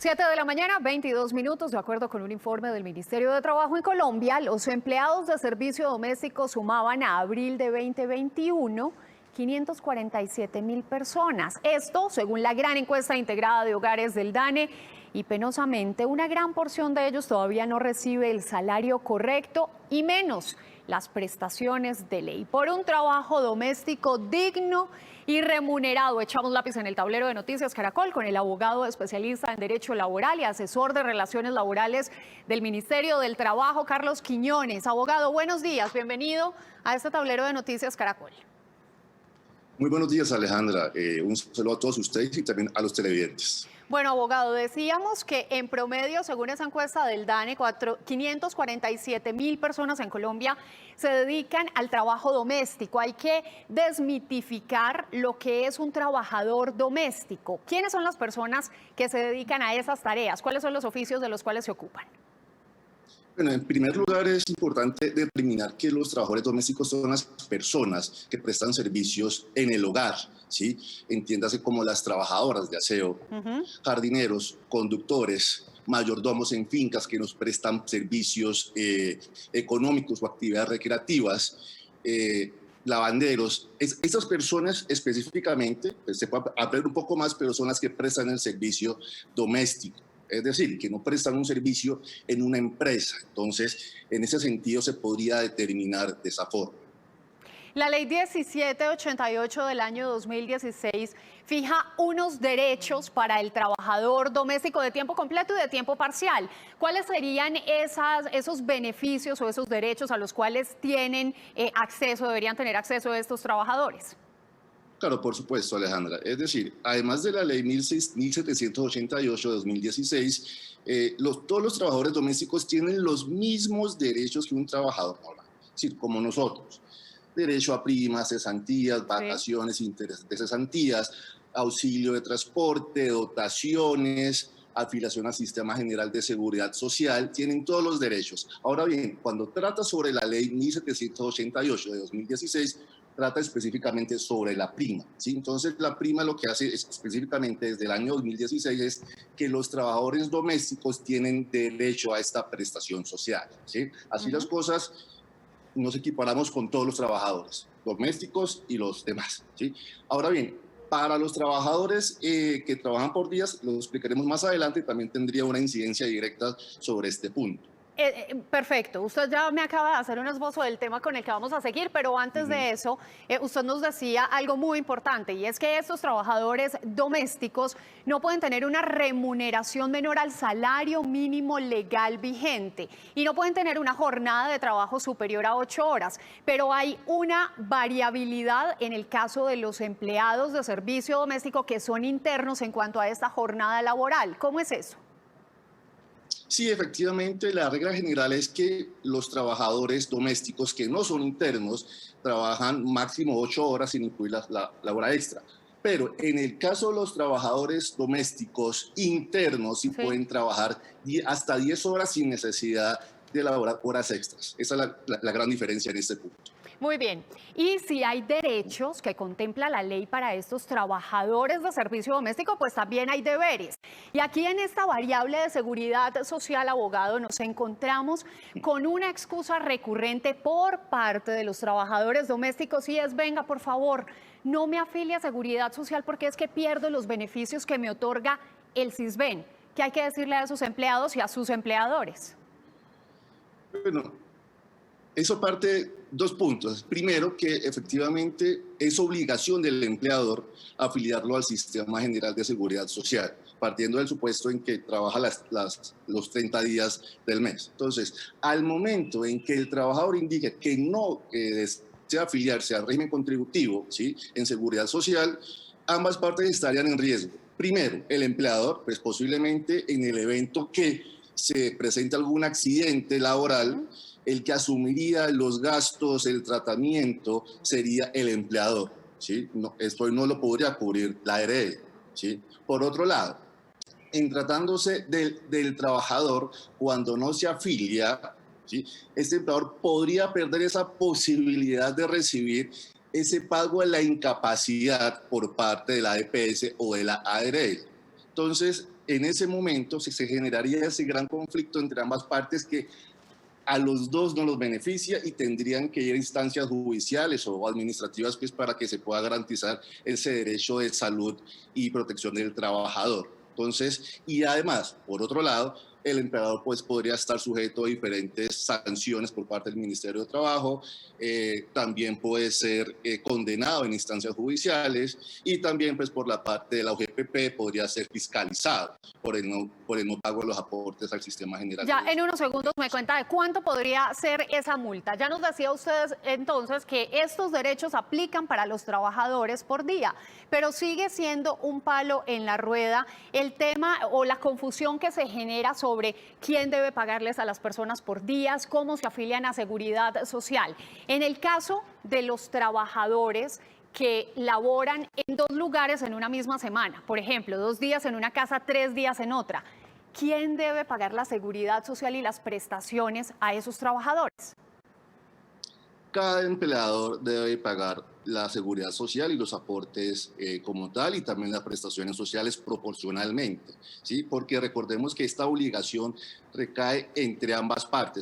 7 de la mañana, 22 minutos. De acuerdo con un informe del Ministerio de Trabajo en Colombia, los empleados de servicio doméstico sumaban a abril de 2021 547.000 personas. Esto, según la gran encuesta integrada de hogares del DANE, y penosamente una gran porción de ellos todavía no recibe el salario correcto y menos las prestaciones de ley por un trabajo doméstico digno y remunerado. Echamos lápiz en el tablero de Noticias Caracol con el abogado especialista en Derecho Laboral y asesor de Relaciones Laborales del Ministerio del Trabajo, Carlos Quiñones. Abogado, buenos días, bienvenido a este tablero de Noticias Caracol. Muy buenos días, Alejandra. Un saludo a todos ustedes y también a los televidentes. Bueno, abogado, decíamos que en promedio, según esa encuesta del DANE, 547.000 personas en Colombia se dedican al trabajo doméstico. Hay que desmitificar lo que es un trabajador doméstico. ¿Quiénes son las personas que se dedican a esas tareas? ¿Cuáles son los oficios de los cuales se ocupan? Bueno, en primer lugar es importante determinar que los trabajadores domésticos son las personas que prestan servicios en el hogar, ¿sí? Entiéndase como las trabajadoras de aseo, jardineros, conductores, mayordomos en fincas que nos prestan servicios económicos o actividades recreativas, lavanderos. Estas personas específicamente, pues, se puede hablar un poco más, pero son las que prestan el servicio doméstico. Es decir, que no prestan un servicio en una empresa. Entonces, en ese sentido se podría determinar de esa forma. La ley 1788 del año 2016 fija unos derechos para el trabajador doméstico de tiempo completo y de tiempo parcial. ¿Cuáles serían esos beneficios o esos derechos a los cuales tienen acceso, deberían tener acceso estos trabajadores? Claro, por supuesto, Alejandra. Es decir, además de la ley 1788 de 2016, todos los trabajadores domésticos tienen los mismos derechos que un trabajador normal, es decir, como nosotros. Derecho a primas, cesantías, vacaciones, intereses de cesantías, auxilio de transporte, dotaciones, afiliación al Sistema General de Seguridad Social, tienen todos los derechos. Ahora bien, cuando trata sobre la ley 1788 de 2016, trata específicamente sobre la prima, ¿sí? Entonces, la prima lo que hace específicamente desde el año 2016 es que los trabajadores domésticos tienen derecho a esta prestación social, ¿sí? Así las cosas, nos equiparamos con todos los trabajadores domésticos y los demás, ¿sí? Ahora bien, para los trabajadores que trabajan por días, lo explicaremos más adelante, también tendría una incidencia directa sobre este punto. Perfecto, usted ya me acaba de hacer un esbozo del tema con el que vamos a seguir, pero antes de eso, usted nos decía algo muy importante y es que estos trabajadores domésticos no pueden tener una remuneración menor al salario mínimo legal vigente y no pueden tener una jornada de trabajo superior a 8 horas, pero hay una variabilidad en el caso de los empleados de servicio doméstico que son internos en cuanto a esta jornada laboral. ¿Cómo es eso? Sí, efectivamente, la regla general es que los trabajadores domésticos que no son internos trabajan máximo 8 horas sin incluir la hora extra. Pero en el caso de los trabajadores domésticos internos sí pueden trabajar hasta 10 horas sin necesidad de elaborar horas extras. Esa es la gran diferencia en este punto. Muy bien. Y si hay derechos que contempla la ley para estos trabajadores de servicio doméstico, pues también hay deberes. Y aquí en esta variable de seguridad social, abogado, nos encontramos con una excusa recurrente por parte de los trabajadores domésticos y es, venga, por favor, no me afilie a seguridad social porque es que pierdo los beneficios que me otorga el Sisbén. ¿Qué hay que decirle a sus empleados y a sus empleadores? Bueno, eso parte de dos puntos. Primero, que efectivamente es obligación del empleador afiliarlo al Sistema General de Seguridad Social, partiendo del supuesto en que trabaja los 30 días del mes. Entonces, al momento en que el trabajador indique que no desea afiliarse al régimen contributivo, ¿sí?, en Seguridad Social, ambas partes estarían en riesgo. Primero, el empleador, pues posiblemente en el evento que se presente algún accidente laboral, el que asumiría los gastos, el tratamiento, sería el empleador, ¿sí? No, esto no lo podría cubrir la ARL, ¿sí? Por otro lado, en tratándose del trabajador, cuando no se afilia, ¿sí?, este empleador podría perder esa posibilidad de recibir ese pago de la incapacidad por parte de la EPS o de la ARL. Entonces, en ese momento se generaría ese gran conflicto entre ambas partes que a los dos no los beneficia y tendrían que ir a instancias judiciales o administrativas pues, para que se pueda garantizar ese derecho de salud y protección del trabajador. Entonces, y además, por otro lado, el empleador pues, podría estar sujeto a diferentes sanciones por parte del Ministerio de Trabajo, también puede ser condenado en instancias judiciales y también pues, por la parte de la OGPP podría ser fiscalizado por el no pago de los aportes al sistema general. Ya en unos segundos me cuenta de cuánto podría ser esa multa. Ya nos decía usted entonces que estos derechos aplican para los trabajadores por día, pero sigue siendo un palo en la rueda el tema o la confusión que se genera sobre quién debe pagarles a las personas por días, cómo se afilian a Seguridad Social. En el caso de los trabajadores que laboran en 2 lugares en una misma semana, por ejemplo, 2 días en una casa, 3 días en otra, ¿quién debe pagar la seguridad social y las prestaciones a esos trabajadores? Cada empleador debe pagar la seguridad social y los aportes como tal y también las prestaciones sociales proporcionalmente, ¿sí? Porque recordemos que esta obligación recae entre ambas partes.